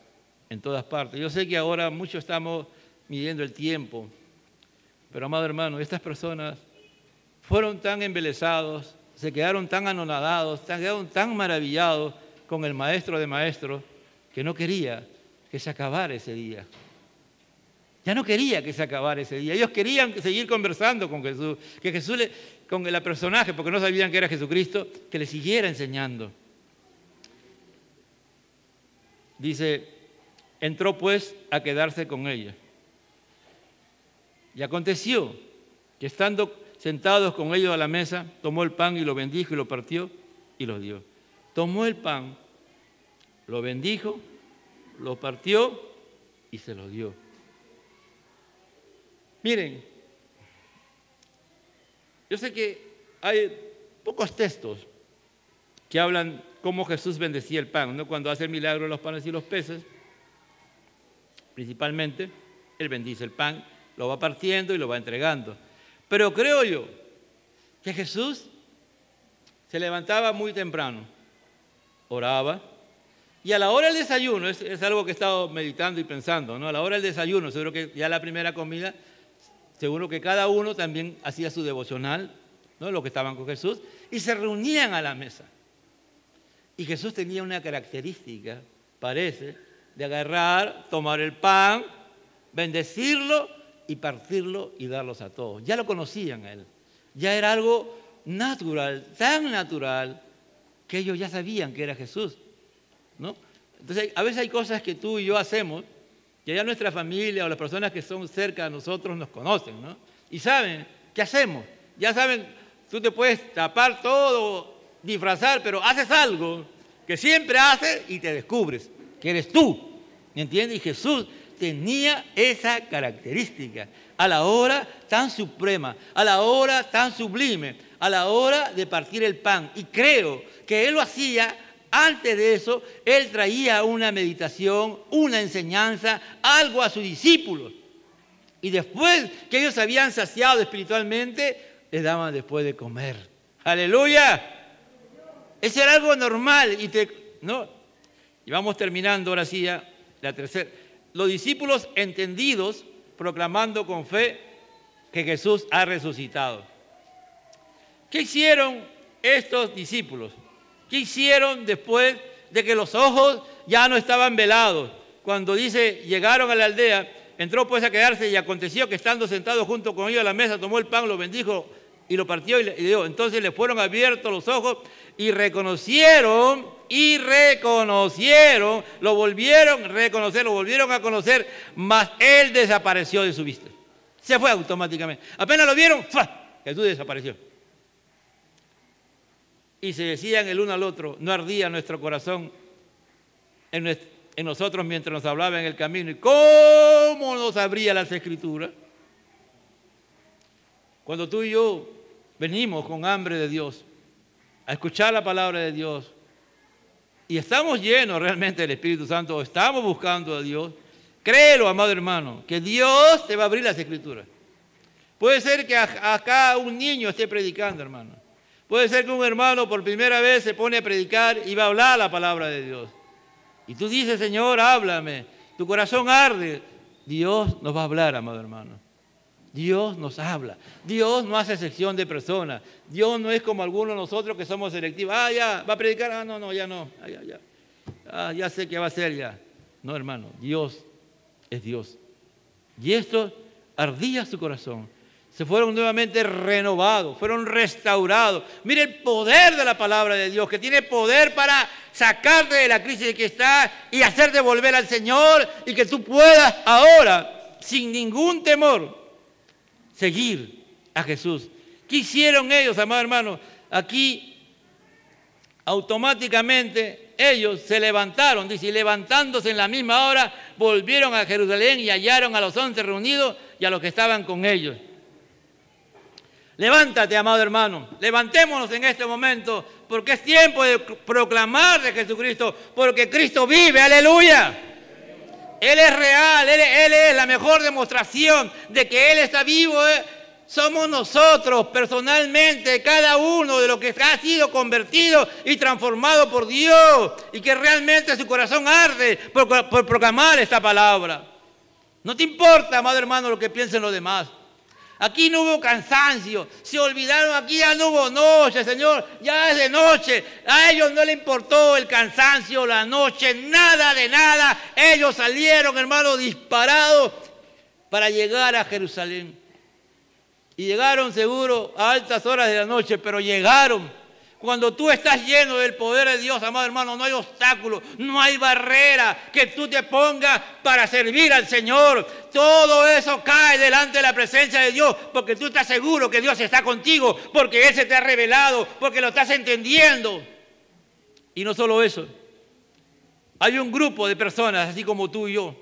en todas partes. Yo sé que ahora muchos estamos midiendo el tiempo, pero, amado hermano, estas personas fueron tan embelesados, se quedaron tan anonadados, quedaron tan maravillados con el maestro de maestros, que no quería que se acabara ese día. Ya no quería que se acabara ese día. Ellos querían seguir conversando con Jesús, que Jesús, con el personaje, porque no sabían que era Jesucristo, que le siguiera enseñando. dice, entró pues a quedarse con ella. Y aconteció que estando sentados con ellos a la mesa, tomó el pan y lo bendijo y lo partió y lo dio. Tomó el pan, lo bendijo, lo partió y se lo dio. Miren, yo sé que hay pocos textos que hablan cómo Jesús bendecía el pan, ¿no? Cuando hace el milagro de los panes y los peces, principalmente, Él bendice el pan, lo va partiendo y lo va entregando. Pero creo yo que Jesús se levantaba muy temprano, oraba, y a la hora del desayuno, es algo que he estado meditando y pensando, ¿no? A la hora del desayuno, seguro que ya la primera comida, seguro que cada uno también hacía su devocional, ¿no? Los que estaban con Jesús, y se reunían a la mesa. Y Jesús tenía una característica, parece, de agarrar, tomar el pan, bendecirlo y partirlo y darlos a todos. Ya lo conocían a Él. Ya era algo natural, tan natural, que ellos ya sabían que era Jesús, ¿no? Entonces, a veces hay cosas que tú y yo hacemos, que ya nuestra familia o las personas que son cerca de nosotros nos conocen, ¿no? Y saben qué hacemos. Ya saben, tú te puedes tapar todo, disfrazar, pero haces algo que siempre haces y te descubres que eres tú, ¿me entiendes? Y Jesús tenía esa característica a la hora tan suprema, a la hora tan sublime, a la hora de partir el pan. Y creo que Él lo hacía. Antes de eso, Él traía una meditación, una enseñanza, algo a sus discípulos. Y después que ellos se habían saciado espiritualmente, les daban después de comer. ¡Aleluya! Ese era algo normal. ¿No? Y vamos terminando ahora sí ya la tercera. Los discípulos entendidos, proclamando con fe que Jesús ha resucitado. ¿Qué hicieron estos discípulos? ¿Qué hicieron después de que los ojos ya no estaban velados? Cuando dice, llegaron a la aldea, entró pues a quedarse y aconteció que estando sentados junto con ellos a la mesa, tomó el pan, lo bendijo y lo partió y le dio. Entonces le fueron abiertos los ojos y reconocieron, lo volvieron a reconocer, lo volvieron a conocer, mas Él desapareció de su vista. Se fue automáticamente. Apenas lo vieron, ¡fua! Jesús desapareció. Y se decían el uno al otro, no ardía nuestro corazón en nosotros mientras nos hablaba en el camino. ¿Y cómo nos abría las Escrituras? Cuando tú y yo venimos con hambre de Dios, a escuchar la palabra de Dios, y estamos llenos realmente del Espíritu Santo, estamos buscando a Dios, créelo, amado hermano, que Dios te va a abrir las Escrituras. Puede ser que acá un niño esté predicando, hermano. Puede ser que un hermano por primera vez se pone a predicar y va a hablar la palabra de Dios. Y tú dices, Señor, háblame. Tu corazón arde. Dios nos va a hablar, amado hermano. Dios nos habla. Dios no hace excepción de personas. Dios no es como algunos de nosotros que somos selectivos. Ya, va a predicar. No, ya no. Ya sé qué va a hacer ya. No, hermano, Dios es Dios. Y esto ardía su corazón. Se fueron nuevamente renovados, fueron restaurados. Mire el poder de la palabra de Dios, que tiene poder para sacarte de la crisis en que estás y hacerte volver al Señor y que tú puedas ahora, sin ningún temor, seguir a Jesús. ¿Qué hicieron ellos, amado hermano? Aquí, automáticamente, ellos se levantaron, dice, y levantándose en la misma hora, volvieron a Jerusalén y hallaron a los 11 reunidos y a los que estaban con ellos. Levántate, amado hermano, levantémonos en este momento, porque es tiempo de proclamar de Jesucristo, porque Cristo vive, aleluya. Él es real, Él es la mejor demostración de que Él está vivo. Somos nosotros personalmente, cada uno de los que ha sido convertido y transformado por Dios, y que realmente su corazón arde por proclamar esta palabra. No te importa, amado hermano, lo que piensen los demás. Aquí no hubo cansancio, se olvidaron, aquí ya no hubo noche, Señor, ya es de noche. A ellos no les importó el cansancio, la noche, nada de nada. Ellos salieron, hermano, disparados para llegar a Jerusalén. Y llegaron seguro a altas horas de la noche, pero llegaron. Cuando tú estás lleno del poder de Dios, amado hermano, no hay obstáculo, no hay barrera que tú te pongas para servir al Señor. Todo eso cae delante de la presencia de Dios, porque tú estás seguro que Dios está contigo, porque Él se te ha revelado, porque lo estás entendiendo. Y no solo eso, hay un grupo de personas, así como tú y yo.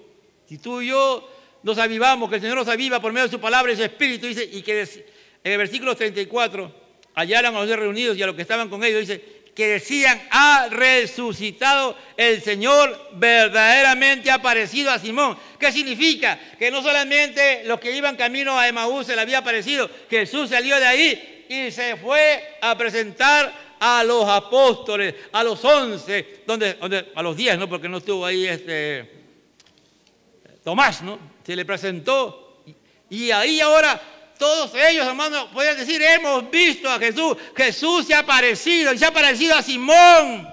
Si tú y yo nos avivamos, que el Señor nos aviva por medio de su palabra y su Espíritu, dice, y que en el versículo 34... hallaron a los reunidos y a los que estaban con ellos, dice, que decían, ha resucitado el Señor, verdaderamente ha aparecido a Simón. ¿Qué significa? Que no solamente los que iban camino a Emaús se le había aparecido, que Jesús salió de ahí y se fue a presentar a los apóstoles, a los 11, a los 10, ¿no? Porque no estuvo ahí Tomás, ¿no? Se le presentó y ahí ahora... todos ellos, hermanos, pueden decir, hemos visto a Jesús. Jesús se ha aparecido y se ha aparecido a Simón.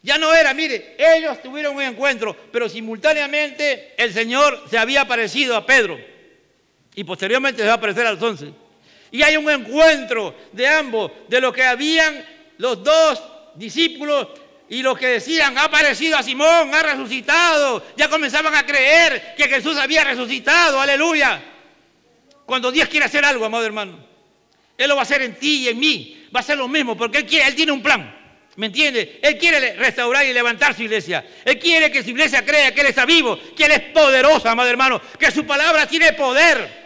Ya no era, mire, ellos tuvieron un encuentro, pero simultáneamente el Señor se había aparecido a Pedro. Y posteriormente se va a aparecer a los 11. Y hay un encuentro de ambos, de lo que habían los dos discípulos y los que decían, ha aparecido a Simón, ha resucitado. Ya comenzaban a creer que Jesús había resucitado, aleluya. Cuando Dios quiere hacer algo, amado hermano, Él lo va a hacer en ti y en mí. Va a ser lo mismo, porque Él tiene un plan. ¿Me entiende? Él quiere restaurar y levantar su iglesia. Él quiere que su iglesia crea que Él está vivo, que Él es poderoso, amado hermano, que su palabra tiene poder.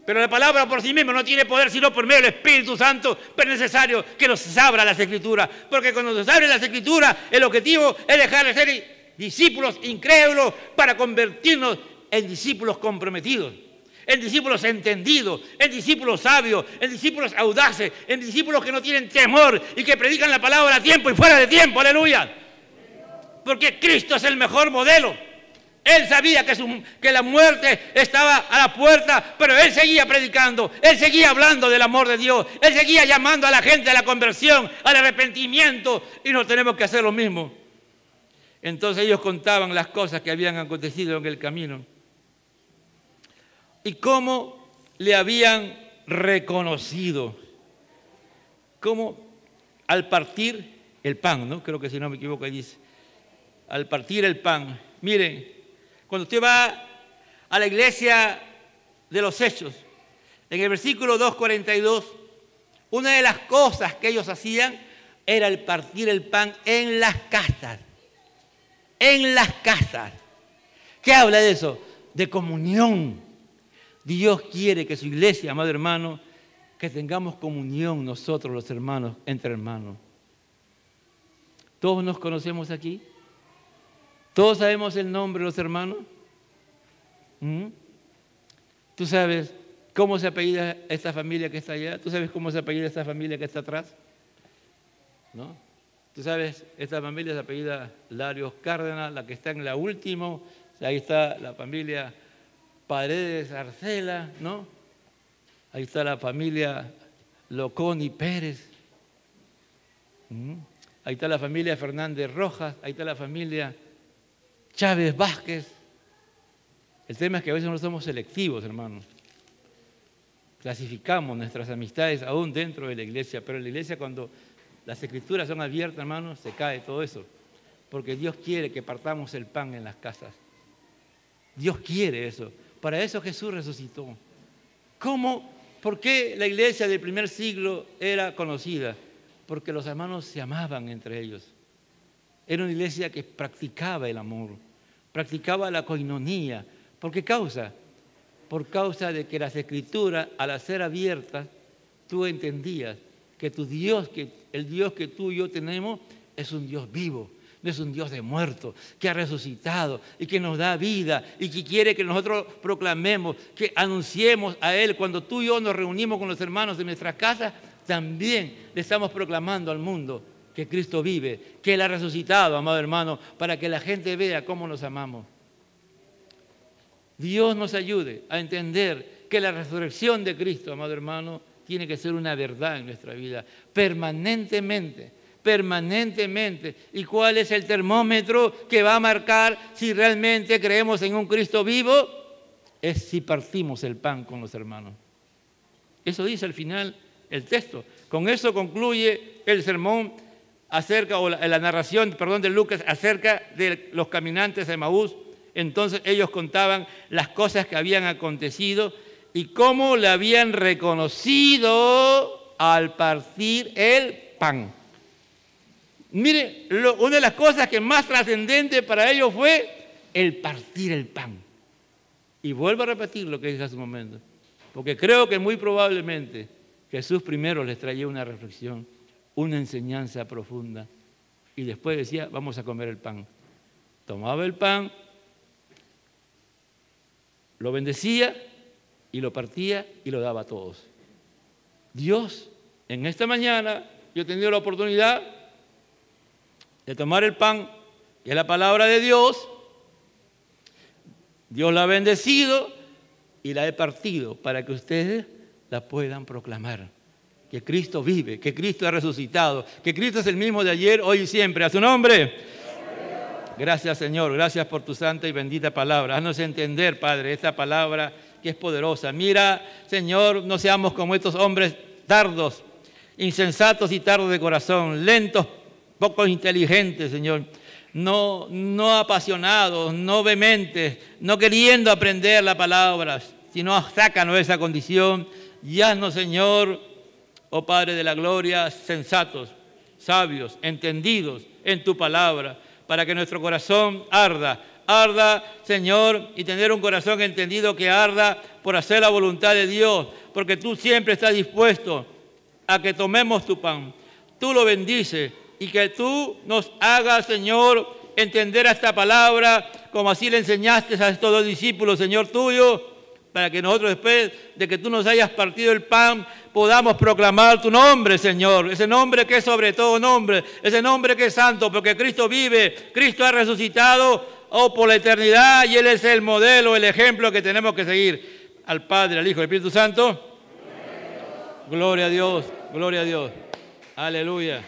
Pero la palabra por sí misma no tiene poder, sino por medio del Espíritu Santo. Pero es necesario que nos abra las Escrituras. Porque cuando nos abren las Escrituras, el objetivo es dejar de ser discípulos incrédulos para convertirnos en discípulos comprometidos. En discípulos entendidos, en discípulos sabios, en discípulos audaces, en discípulos que no tienen temor y que predican la palabra a tiempo y fuera de tiempo, aleluya. Porque Cristo es el mejor modelo. Él sabía que la muerte estaba a la puerta, pero Él seguía predicando, Él seguía hablando del amor de Dios, Él seguía llamando a la gente a la conversión, al arrepentimiento, y no tenemos que hacer lo mismo. Entonces ellos contaban las cosas que habían acontecido en el camino. Y cómo le habían reconocido, cómo al partir el pan, ¿no? Creo que si no me equivoco ahí dice, al partir el pan. Miren, cuando usted va a la iglesia de los Hechos, en el versículo 2:42, una de las cosas que ellos hacían era el partir el pan en las casas. En las casas. ¿Qué habla de eso? De comunión. Dios quiere que su iglesia, amado hermano, que tengamos comunión nosotros los hermanos, entre hermanos. ¿Todos nos conocemos aquí? ¿Todos sabemos el nombre de los hermanos? ¿Tú sabes cómo se apellida esta familia que está allá? ¿Tú sabes cómo se apellida esta familia que está atrás? ¿No? ¿Tú sabes? Esta familia se apellida Larios Cárdenas, la que está en la última, ahí está la familia Paredes Arcela, ¿no? Ahí está la familia Loconi Pérez. Ahí está la familia Fernández Rojas, ahí está la familia Chávez Vázquez. El tema es que a veces no somos selectivos, hermanos. Clasificamos nuestras amistades aún dentro de la iglesia, pero en la iglesia cuando las escrituras son abiertas, hermanos, se cae todo eso. Porque Dios quiere que partamos el pan en las casas. Dios quiere eso. Para eso Jesús resucitó. ¿Cómo? ¿Por qué la iglesia del primer siglo era conocida? Porque los hermanos se amaban entre ellos. Era una iglesia que practicaba el amor, practicaba la coinonía. ¿Por qué causa? Por causa de que las escrituras, al ser abiertas, tú entendías que tu Dios, que el Dios que tú y yo tenemos, es un Dios vivo. No es un Dios de muertos, que ha resucitado y que nos da vida y que quiere que nosotros proclamemos, que anunciemos a Él. Cuando tú y yo nos reunimos con los hermanos de nuestras casas, también le estamos proclamando al mundo que Cristo vive, que Él ha resucitado, amado hermano, para que la gente vea cómo nos amamos. Dios nos ayude a entender que la resurrección de Cristo, amado hermano, tiene que ser una verdad en nuestra vida, permanentemente. ¿Y cuál es el termómetro que va a marcar si realmente creemos en un Cristo vivo? Es si partimos el pan con los hermanos. Eso dice al final el texto. Con eso concluye el sermón acerca, o la narración, perdón, de Lucas acerca de los caminantes de Emaús. Entonces ellos contaban las cosas que habían acontecido y cómo le habían reconocido al partir el pan. Mire, una de las cosas que más trascendente para ellos fue el partir el pan. Y vuelvo a repetir lo que dije hace un momento, porque creo que muy probablemente Jesús primero les traía una reflexión, una enseñanza profunda, y después decía, vamos a comer el pan. Tomaba el pan, lo bendecía y lo partía y lo daba a todos. Dios, en esta mañana, yo he tenido la oportunidad de tomar el pan, que es la palabra de Dios. Dios la ha bendecido y la he partido para que ustedes la puedan proclamar. Que Cristo vive, que Cristo ha resucitado, que Cristo es el mismo de ayer, hoy y siempre. A su nombre. Gracias, Señor. Gracias por tu santa y bendita palabra. Haznos entender, Padre, esta palabra que es poderosa. Mira, Señor, no seamos como estos hombres tardos, insensatos y tardos de corazón, lentos, poco inteligentes, Señor. No apasionados, no vehementes, no queriendo aprender la palabra, sino sácanos de esa condición y haznos, Señor, oh Padre de la gloria, sensatos, sabios, entendidos en tu palabra, para que nuestro corazón arda, Señor, y tener un corazón entendido que arda por hacer la voluntad de Dios, porque tú siempre estás dispuesto a que tomemos tu pan, tú lo bendices, y que tú nos hagas, Señor, entender esta palabra como así le enseñaste a estos dos discípulos, Señor, tuyo, para que nosotros después de que tú nos hayas partido el pan, podamos proclamar tu nombre, Señor, ese nombre que es sobre todo nombre, ese nombre que es santo, porque Cristo vive, Cristo ha resucitado, oh, por la eternidad, y Él es el modelo, el ejemplo que tenemos que seguir. Al Padre, al Hijo y al Espíritu Santo. Gloria a Dios, gloria a Dios. Aleluya.